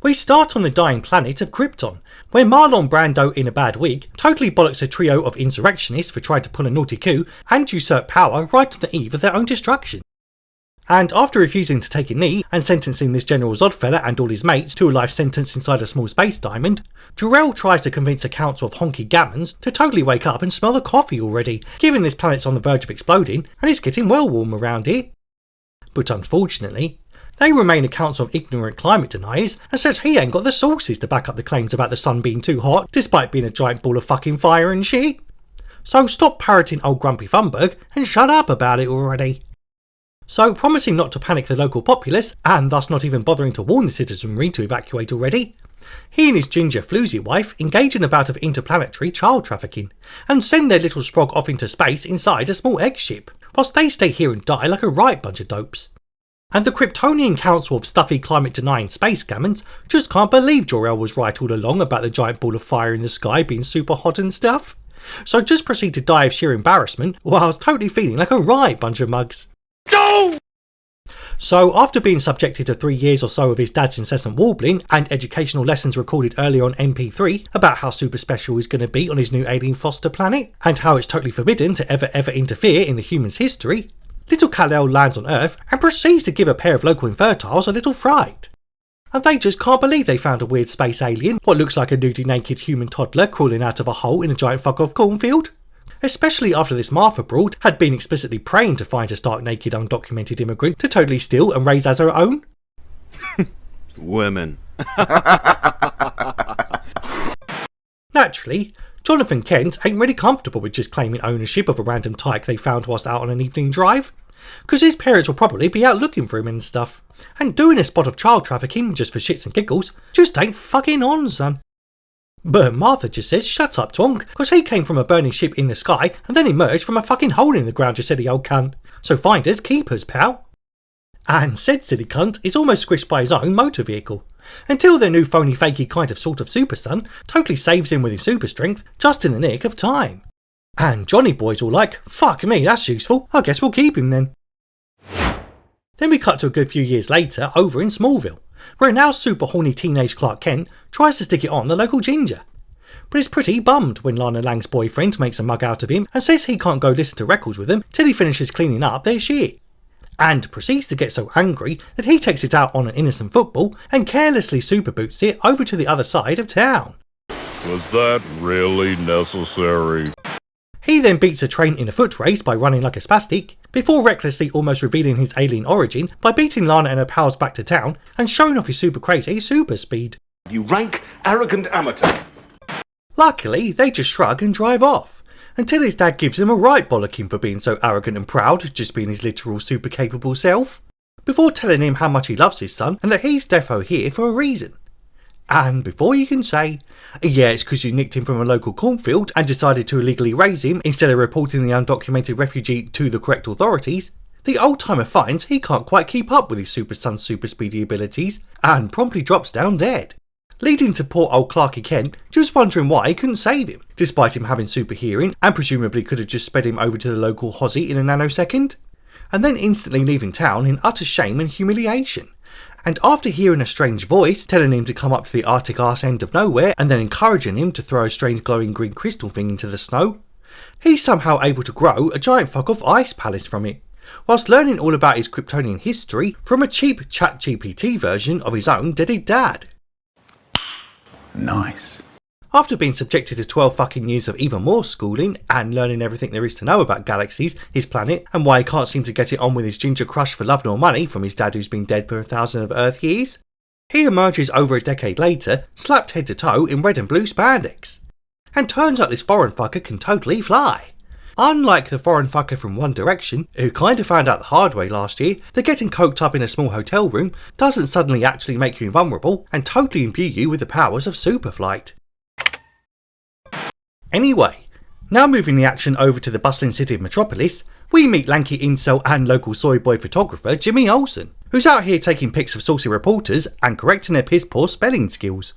We start on the dying planet of Krypton, where Marlon Brando in a bad wig totally bollocks a trio of insurrectionists for trying to pull a naughty coup and usurp power right on the eve of their own destruction. And after refusing to take a knee and sentencing this General Zodfella and all his mates to a life sentence inside a small space diamond, Jor-El tries to convince a council of honky gammons to totally wake up and smell the coffee already, given this planet's on the verge of exploding and it's getting well warm around here. But unfortunately, they remain a council of ignorant climate deniers and says he ain't got the sources to back up the claims about the sun being too hot despite being a giant ball of fucking fire and shit. So stop parroting old Grumpy Thunberg and shut up about it already. So, promising not to panic the local populace, and thus not even bothering to warn the citizenry to evacuate already, he and his ginger floozy wife engage in a bout of interplanetary child trafficking, and send their little sprog off into space inside a small egg ship, whilst they stay here and die like a right bunch of dopes. And the Kryptonian Council of stuffy climate-denying space gammons just can't believe Jor-El was right all along about the giant ball of fire in the sky being super hot and stuff, so just proceed to die of sheer embarrassment whilst totally feeling like a right bunch of mugs. No! So, after being subjected to 3 years or so of his dad's incessant warbling and educational lessons recorded earlier on MP3 about how super special he's going to be on his new alien foster planet and how it's totally forbidden to ever interfere in the human's history, little Kal-El lands on Earth and proceeds to give a pair of local infertiles a little fright. And they just can't believe they found a weird space alien, what looks like a nudie naked human toddler crawling out of a hole in a giant fuck off cornfield. Especially after this Martha broad had been explicitly praying to find a stark naked undocumented immigrant to totally steal and raise as her own. Women. Naturally, Jonathan Kent ain't really comfortable with just claiming ownership of a random tyke they found whilst out on an evening drive, because his parents will probably be out looking for him and stuff, and doing a spot of child trafficking just for shits and giggles just ain't fucking on, son. But Martha just says shut up Tonk, cause he came from a burning ship in the sky and then emerged from a fucking hole in the ground, you silly old cunt. So finders keepers, pal. And said silly cunt is almost squished by his own motor vehicle, until their new phony fakey kind of sort of super son totally saves him with his super strength just in the nick of time. And Johnny Boy's all like, fuck me, that's useful, I guess we'll keep him then. Then we cut to a good few years later over in Smallville, where a now super horny teenage Clark Kent tries to stick it on the local ginger, but is pretty bummed when Lana Lang's boyfriend makes a mug out of him and says he can't go listen to records with them till he finishes cleaning up their shit, and proceeds to get so angry that he takes it out on an innocent football and carelessly super boots it over to the other side of town. Was that really necessary? He then beats a train in a foot race by running like a spastic, before recklessly almost revealing his alien origin by beating Lana and her pals back to town and showing off his super crazy super speed. You rank, arrogant amateur. Luckily, they just shrug and drive off, until his dad gives him a right bollocking for being so arrogant and proud, just being his literal super capable self, before telling him how much he loves his son and that he's defo here for a reason. And before you can say, yeah, it's because you nicked him from a local cornfield and decided to illegally raise him instead of reporting the undocumented refugee to the correct authorities, the old-timer finds he can't quite keep up with his super son's super speedy abilities and promptly drops down dead, leading to poor old Clarky Kent just wondering why he couldn't save him, despite him having super hearing and presumably could have just sped him over to the local Hozzy in a nanosecond, and then instantly leaving town in utter shame and humiliation. And after hearing a strange voice telling him to come up to the Arctic arse end of nowhere and then encouraging him to throw a strange glowing green crystal thing into the snow, he's somehow able to grow a giant fuck off ice palace from it, whilst learning all about his Kryptonian history from a cheap ChatGPT version of his own deaded dad. Nice. After being subjected to 12 fucking years of even more schooling and learning everything there is to know about galaxies, his planet, and why he can't seem to get it on with his ginger crush for love nor money from his dad who's been dead for 1,000 of Earth years, he emerges over a decade later, slapped head to toe in red and blue spandex. And turns out this foreign fucker can totally fly. Unlike the foreign fucker from One Direction, who kinda found out the hard way last year that getting coked up in a small hotel room doesn't suddenly actually make you invulnerable and totally imbue you with the powers of superflight. Anyway, now moving the action over to the bustling city of Metropolis, we meet lanky incel and local soy boy photographer Jimmy Olsen, who's out here taking pics of saucy reporters and correcting their piss poor spelling skills.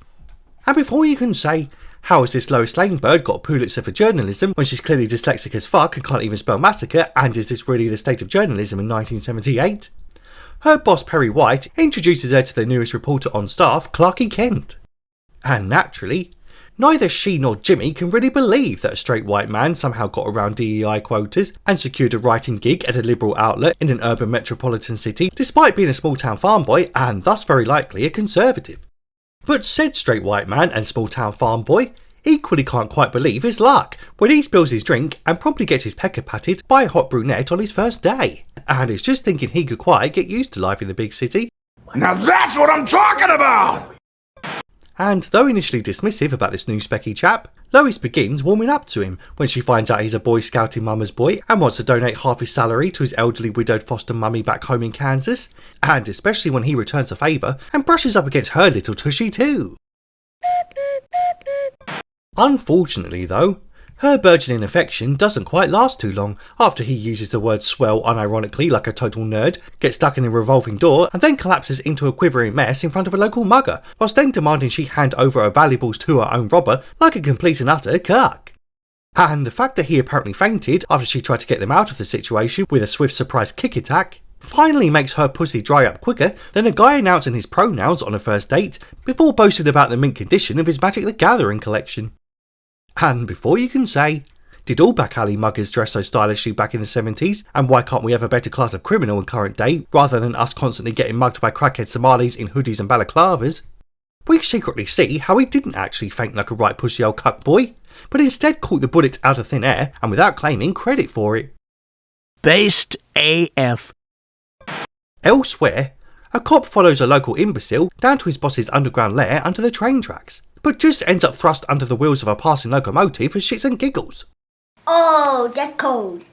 And before you can say, how has this Lois Lane bird got a Pulitzer for journalism when she's clearly dyslexic as fuck and can't even spell massacre, and is this really the state of journalism in 1978? her boss Perry White introduces her to the newest reporter on staff, Clarky Kent. And naturally, neither she nor Jimmy can really believe that a straight white man somehow got around DEI quotas and secured a writing gig at a liberal outlet in an urban metropolitan city despite being a small town farm boy and thus very likely a conservative. But said straight white man and small town farm boy equally can't quite believe his luck when he spills his drink and promptly gets his pecker patted by a hot brunette on his first day, and is just thinking he could quite get used to life in the big city. Now that's what I'm talking about! And though initially dismissive about this new specky chap, Lois begins warming up to him when she finds out he's a Boy Scouting mama's boy and wants to donate half his salary to his elderly widowed foster mummy back home in Kansas, and especially when he returns a favour and brushes up against her little tushy too. Unfortunately though, her burgeoning affection doesn't quite last too long after he uses the word swell unironically like a total nerd, gets stuck in a revolving door and then collapses into a quivering mess in front of a local mugger, whilst then demanding she hand over her valuables to her own robber like a complete and utter cuck. And the fact that he apparently fainted after she tried to get them out of the situation with a swift surprise kick attack finally makes her pussy dry up quicker than a guy announcing his pronouns on a first date before boasting about the mint condition of his Magic the Gathering collection. And before you can say, did all back alley muggers dress so stylishly back in the 70s, and why can't we have a better class of criminal in current day rather than us constantly getting mugged by crackhead Somalis in hoodies and balaclavas? We secretly see how he didn't actually faint like a right pussy old cuck boy, but instead caught the bullets out of thin air and without claiming credit for it. Based AF. Elsewhere, a cop follows a local imbecile down to his boss's underground lair under the train tracks, but just ends up thrust under the wheels of a passing locomotive for shits and giggles. Oh, that's cold.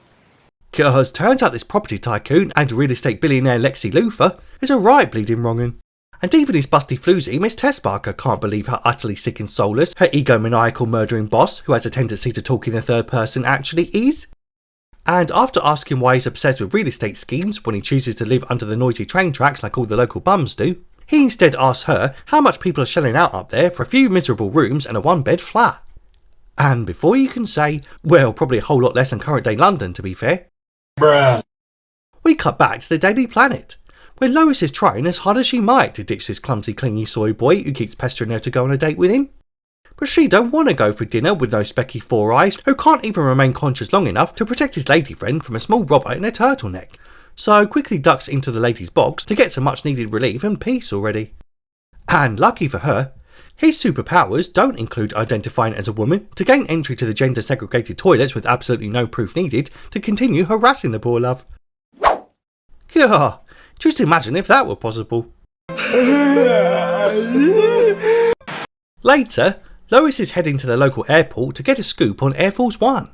Cause turns out this property tycoon and real estate billionaire Lex Luthor is a right bleeding wrong'un. And even his busty floozy Miss Tessbarker can't believe how utterly sick and soulless her egomaniacal murdering boss, who has a tendency to talk in the third person, actually is. And after asking why he's obsessed with real estate schemes when he chooses to live under the noisy train tracks like all the local bums do, he instead asks her how much people are shelling out up there for a few miserable rooms and a one-bed flat. And before you can say, well, probably a whole lot less than current day London to be fair, Bruh. we cut back to the Daily Planet, where Lois is trying as hard as she might to ditch this clumsy clingy soy boy who keeps pestering her to go on a date with him. But she don't want to go for dinner with no specky four eyes who can't even remain conscious long enough to protect his lady friend from a small robber in a turtleneck, so quickly ducks into the lady's box to get some much needed relief and peace already. And lucky for her, his superpowers don't include identifying as a woman to gain entry to the gender segregated toilets with absolutely no proof needed to continue harassing the poor love. Gah, just imagine if that were possible. Later, Lois is heading to the local airport to get a scoop on Air Force One,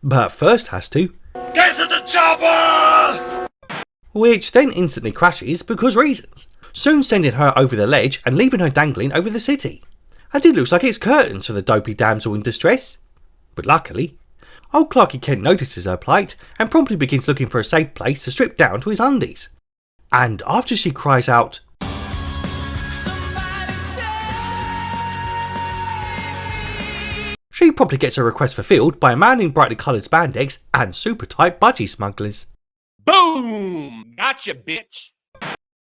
but first has to Get to the chopper! which then instantly crashes because reasons, soon sending her over the ledge and leaving her dangling over the city. And it looks like it's curtains for the dopey damsel in distress. But luckily, old Clarky Kent notices her plight and promptly begins looking for a safe place to strip down to his undies. And after she cries out, she promptly gets her request fulfilled by a man in brightly coloured spandex and super tight budgie smugglers. Boom! Gotcha, bitch.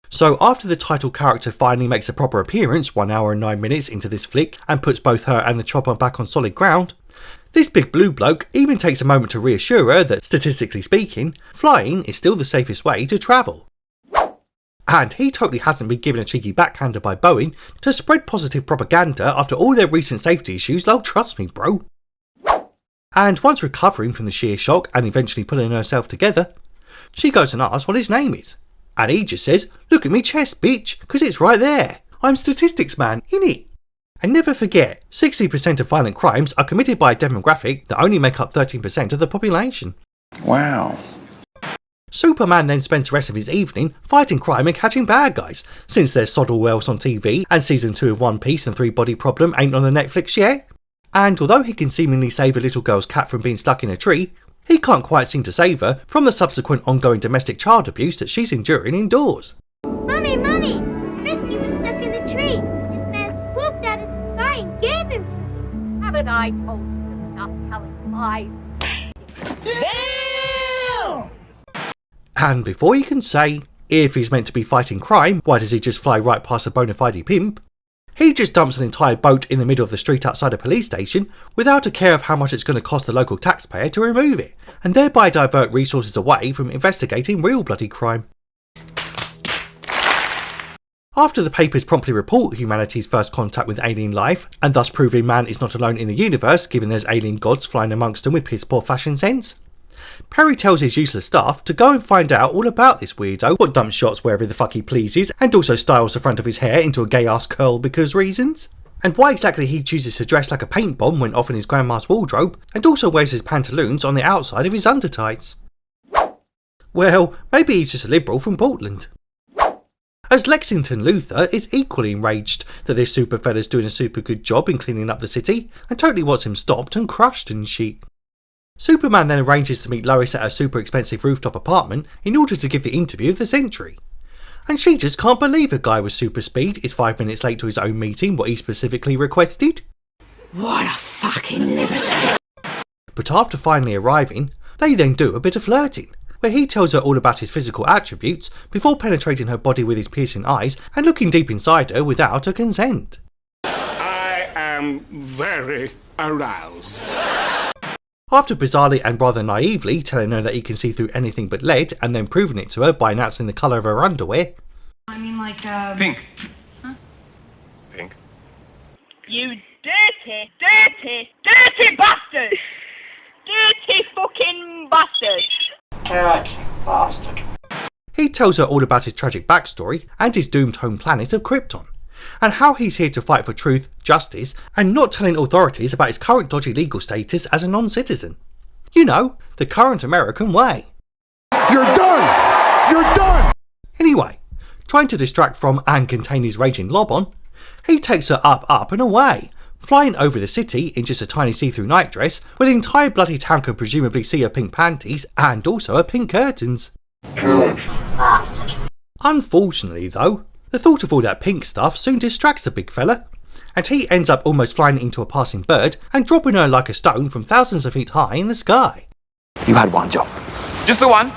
So after the title character finally makes a proper appearance 1 hour and 9 minutes into this flick and puts both her and the chopper back on solid ground, this big blue bloke even takes a moment to reassure her that, statistically speaking, flying is still the safest way to travel. And he totally hasn't been given a cheeky backhander by Boeing to spread positive propaganda after all their recent safety issues, lol, trust me bro. And once recovering from the sheer shock and eventually pulling herself together, she goes and asks what his name is. And he just says, look at me chest bitch, because it's right there. I'm statistics man, innit? And never forget, 60% of violent crimes are committed by a demographic that only make up 13% of the population. Wow. Superman then spends the rest of his evening fighting crime and catching bad guys, since there's sod all else on TV and season 2 of One Piece and 3 Body Problem ain't on the Netflix yet. And although he can seemingly save a little girl's cat from being stuck in a tree, he can't quite seem to save her from the subsequent ongoing domestic child abuse that she's enduring indoors. Mommy, Risky was stuck in a tree. This man swooped out of the sky and gave him to me. Haven't I told you to stop telling lies? And before you can say, If he's meant to be fighting crime, why does he just fly right past a bona fide pimp? He just dumps an entire boat in the middle of the street outside a police station without a care of how much it's going to cost the local taxpayer to remove it, and thereby divert resources away from investigating real bloody crime. After the papers promptly report humanity's first contact with alien life, and thus proving man is not alone in the universe given there's alien gods flying amongst them with piss poor fashion sense, Perry tells his useless staff to go and find out all about this weirdo, what dumps shots wherever the fuck he pleases, and also styles the front of his hair into a gay ass curl because reasons, and why exactly he chooses to dress like a paint bomb when off in his grandma's wardrobe, and also wears his pantaloons on the outside of his undertights. Well, maybe he's just a liberal from Portland. As Lexington Luthor is equally enraged that this super fella's doing a super good job in cleaning up the city, and totally wants him stopped and crushed and shit. Superman then arranges to meet Lois at her super expensive rooftop apartment in order to give the interview of the century. And she just can't believe a guy with super speed is 5 minutes late to his own meeting, what he specifically requested. What a fucking liberty! But after finally arriving, they then do a bit of flirting, where he tells her all about his physical attributes before penetrating her body with his piercing eyes and looking deep inside her without her consent. I am very aroused. After bizarrely and rather naively telling her that he can see through anything but lead and then proving it to her by announcing the colour of her underwear. I mean like, Pink. Huh? Pink. You dirty bastard! Dirty fucking bastard! He tells her all about his tragic backstory and his doomed home planet of Krypton, and how he's here to fight for truth, justice, and not telling authorities about his current dodgy legal status as a non-citizen. You know, the current American way. You're done! You're done! Anyway, trying to distract from and contain his raging lob-on, he takes her up and away, flying over the city in just a tiny see-through nightdress where the entire bloody town can presumably see her pink panties and also her pink curtains. Unfortunately though, the thought of all that pink stuff soon distracts the big fella, and he ends up almost flying into a passing bird and dropping her like a stone from thousands of feet high in the sky. You had one job. Just the one.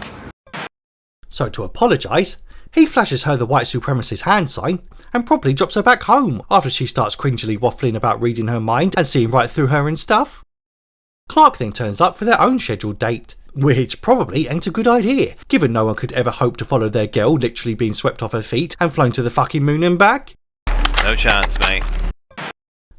So to apologise, he flashes her the white supremacist hand sign and promptly drops her back home after she starts cringily waffling about reading her mind and seeing right through her and stuff. Clark then turns up for their own scheduled date, which probably ain't a good idea, given no one could ever hope to follow their girl literally being swept off her feet and flown to the fucking moon and back. No chance, mate.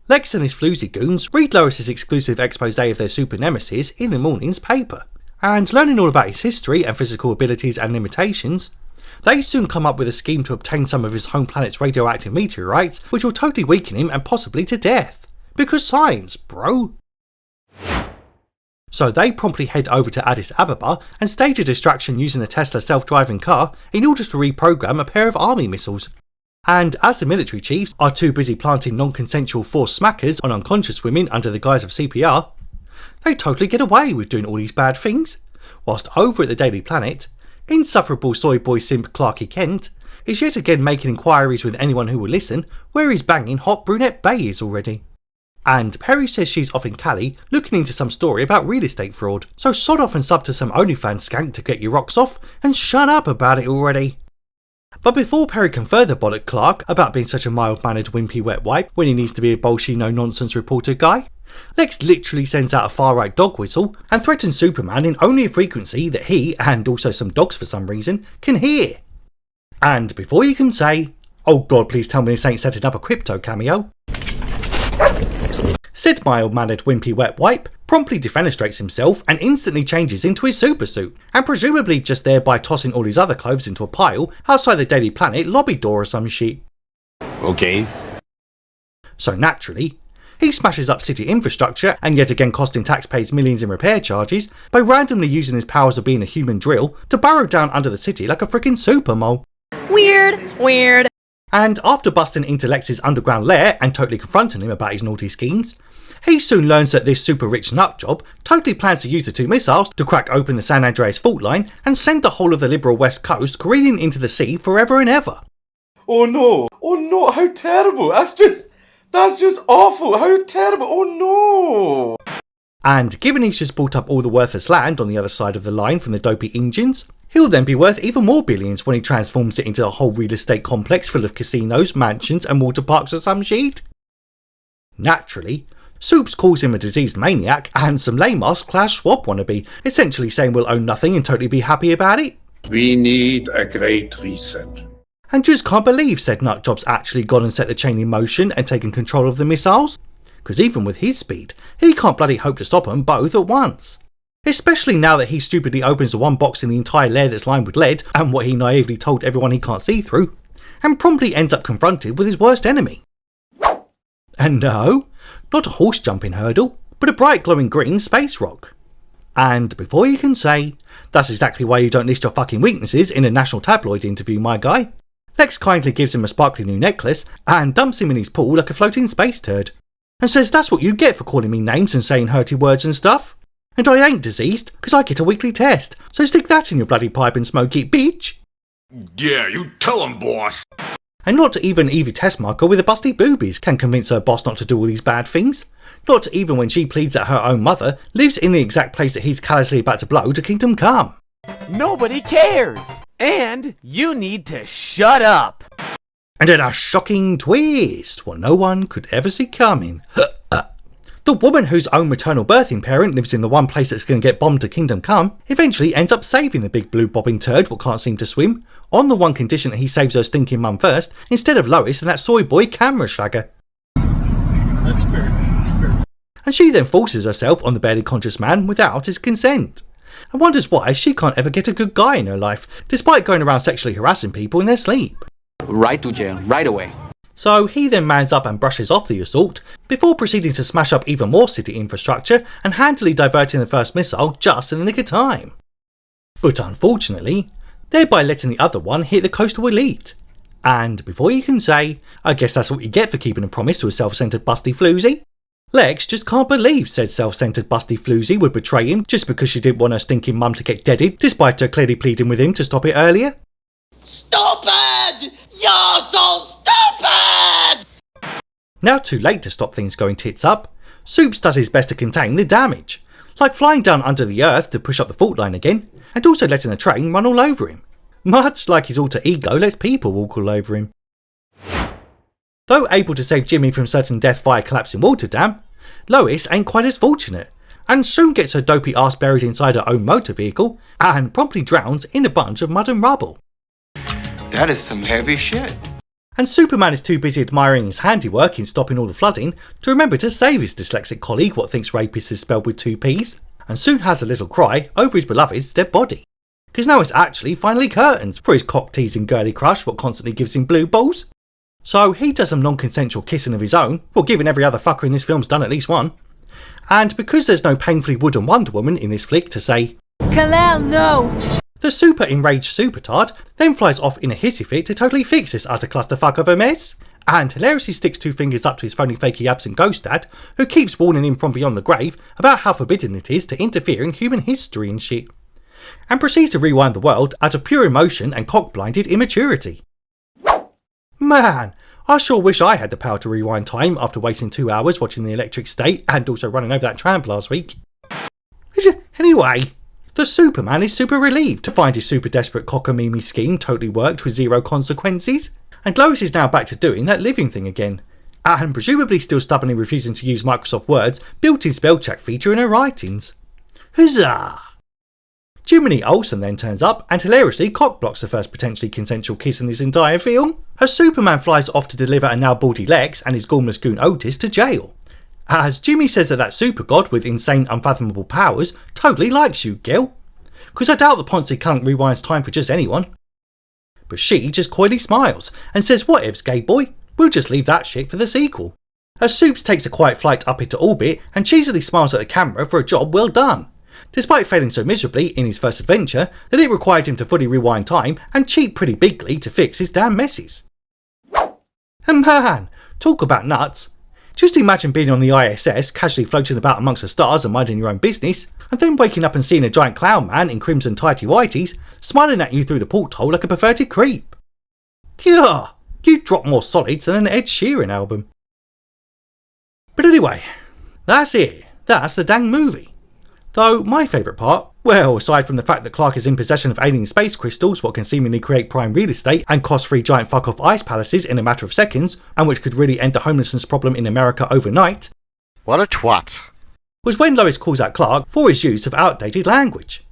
Lex and his floozy goons read Lois's exclusive expose of their super nemesis in the morning's paper, and learning all about his history and physical abilities and limitations, they soon come up with a scheme to obtain some of his home planet's radioactive meteorites, which will totally weaken him and possibly to death. Because science, bro. So they promptly head over to Addis Ababa and stage a distraction using a Tesla self-driving car in order to reprogram a pair of army missiles. And as the military chiefs are too busy planting non-consensual forced smackers on unconscious women under the guise of CPR, they totally get away with doing all these bad things, whilst over at the Daily Planet, insufferable soy boy simp Clarky Kent is yet again making inquiries with anyone who will listen where his banging hot brunette bae is already. And Perry says she's off in Cali looking into some story about real estate fraud, so sod off and sub to some OnlyFans skank to get your rocks off and shut up about it already. But before Perry can further bollock Clark about being such a mild-mannered wimpy wet wipe when he needs to be a bolshy no-nonsense reporter guy, Lex literally sends out a far-right dog whistle and threatens Superman in only a frequency that he, and also some dogs for some reason, can hear. And before you can say, "Oh god, please tell me this ain't setting up a crypto cameo," said mild-mannered wimpy wet wipe promptly defenestrates himself and instantly changes into his supersuit, and presumably just thereby tossing all his other clothes into a pile outside the Daily Planet lobby door or some shit. Okay. So naturally, he smashes up city infrastructure and yet again costing taxpayers millions in repair charges by randomly using his powers of being a human drill to burrow down under the city like a freaking super mole. Weird. And after busting into Lex's underground lair and totally confronting him about his naughty schemes, he soon learns that this super rich nutjob totally plans to use the two missiles to crack open the San Andreas fault line and send the whole of the liberal west coast careening into the sea forever and ever. Oh no, how terrible, that's just awful, how terrible, oh no! And given he's just bought up all the worthless land on the other side of the line from the dopey engines, he'll then be worth even more billions when he transforms it into a whole real estate complex full of casinos, mansions and water parks or some shit. Naturally, Soups calls him a diseased maniac and some lame-ass Klaus Schwab wannabe, essentially saying we'll own nothing and totally be happy about it. We need a great reset. And just can't believe said nutjob's actually gone and set the chain in motion and taken control of the missiles. Because even with his speed, he can't bloody hope to stop them both at once. Especially now that he stupidly opens the one box in the entire lair that's lined with lead, and what he naively told everyone he can't see through, and promptly ends up confronted with his worst enemy. And no, not a horse jumping hurdle, but a bright glowing green space rock. And before you can say, that's exactly why you don't list your fucking weaknesses in a national tabloid interview, my guy, Lex kindly gives him a sparkly new necklace and dumps him in his pool like a floating space turd, and says that's what you get for calling me names and saying hurty words and stuff. And I ain't diseased, because I get a weekly test, so stick that in your bloody pipe and smoke it, bitch. Yeah, you tell him, boss. And not even Evie Tessmarker with a busty boobies can convince her boss not to do all these bad things. Not even when she pleads that her own mother lives in the exact place that he's callously about to blow to Kingdom Come. Nobody cares! And you need to shut up! And in a shocking twist, what no one could ever see coming, the woman whose own maternal birthing parent lives in the one place that's going to get bombed to Kingdom Come eventually ends up saving the big blue bobbing turd what can't seem to swim, on the one condition that he saves her stinking mum first, instead of Lois and that soy boy camera shagger. That's fair. And she then forces herself on the barely conscious man without his consent, and wonders why she can't ever get a good guy in her life, despite going around sexually harassing people in their sleep. Right to jail, right away. So he then mans up and brushes off the assault, before proceeding to smash up even more city infrastructure and handily diverting the first missile just in the nick of time. But unfortunately, thereby letting the other one hit the coastal elite. And before you can say, I guess that's what you get for keeping a promise to a self-centred busty floozy, Lex just can't believe said self-centred busty floozy would betray him just because she didn't want her stinking mum to get deaded, despite her clearly pleading with him to stop it earlier. Stupid! You're so stupid! Now too late to stop things going tits up, Soups does his best to contain the damage, like flying down under the earth to push up the fault line again, and also letting a train run all over him, much like his alter ego lets people walk all over him. Though able to save Jimmy from certain death via collapsing water dam, Lois ain't quite as fortunate, and soon gets her dopey ass buried inside her own motor vehicle, and promptly drowns in a bunch of mud and rubble. That is some heavy shit. And Superman is too busy admiring his handiwork in stopping all the flooding to remember to save his dyslexic colleague what thinks rapist is spelled with 2 P's, and soon has a little cry over his beloved's dead body. Because now it's actually finally curtains for his cock-teasing girly crush what constantly gives him blue balls. So he does some non-consensual kissing of his own, well given every other fucker in this film's done at least one. And because there's no painfully wooden Wonder Woman in this flick to say, Kal-El, no! The super enraged supertard then flies off in a hissy fit to totally fix this utter clusterfuck of a mess, and hilariously sticks 2 fingers up to his phony fakey absent ghost dad, who keeps warning him from beyond the grave about how forbidden it is to interfere in human history and shit, and proceeds to rewind the world out of pure emotion and cock-blinded immaturity. Man, I sure wish I had the power to rewind time after wasting 2 hours watching The Electric State and also running over that tramp last week. Anyway, the Superman is super relieved to find his super desperate cockamamie scheme totally worked with 0 consequences, and Lois is now back to doing that living thing again, and presumably still stubbornly refusing to use Microsoft Word's built-in spell check feature in her writings. Huzzah! Jiminy Olsen then turns up and hilariously cockblocks the first potentially consensual kiss in this entire film, as Superman flies off to deliver a now baldy Lex and his gormless goon Otis to jail. As Jimmy says that super god with insane unfathomable powers totally likes you, Gil. Cause I doubt the Ponzi cunt rewinds time for just anyone. But she just coyly smiles and says whatevs gay boy, we'll just leave that shit for the sequel. As Soups takes a quiet flight up into orbit and cheesily smiles at the camera for a job well done, despite failing so miserably in his first adventure that it required him to fully rewind time and cheat pretty bigly to fix his damn messes. And man, talk about nuts. Just imagine being on the ISS, casually floating about amongst the stars and minding your own business, and then waking up and seeing a giant clown man in crimson tighty whities smiling at you through the porthole like a perverted creep. Yeah, you'd drop more solids than an Ed Sheeran album. But anyway, that's it. That's the dang movie. Though my favourite part, well, aside from the fact that Clark is in possession of alien space crystals, what can seemingly create prime real estate and cost 3 giant fuck-off ice palaces in a matter of seconds, and which could really end the homelessness problem in America overnight. What a twat. Was when Lois calls out Clark for his use of outdated language.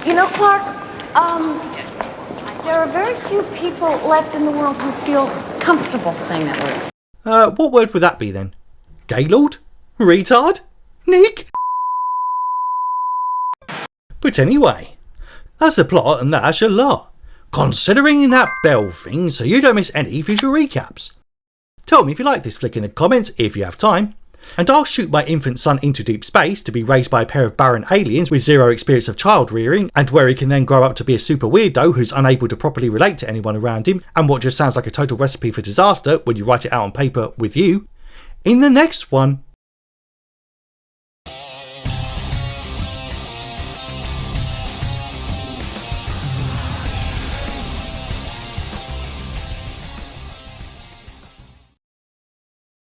You know, Clark, there are very few people left in the world who feel comfortable saying that word. What word would that be then? Gaylord? Retard? Nick? But anyway, that's the plot and that's your lot. Considering that bell thing so you don't miss any future recaps. Tell me if you like this flick in the comments if you have time, and I'll shoot my infant son into deep space to be raised by a pair of barren aliens with 0 experience of child rearing, and where he can then grow up to be a super weirdo who's unable to properly relate to anyone around him, and what just sounds like a total recipe for disaster when you write it out on paper with you, in the next one.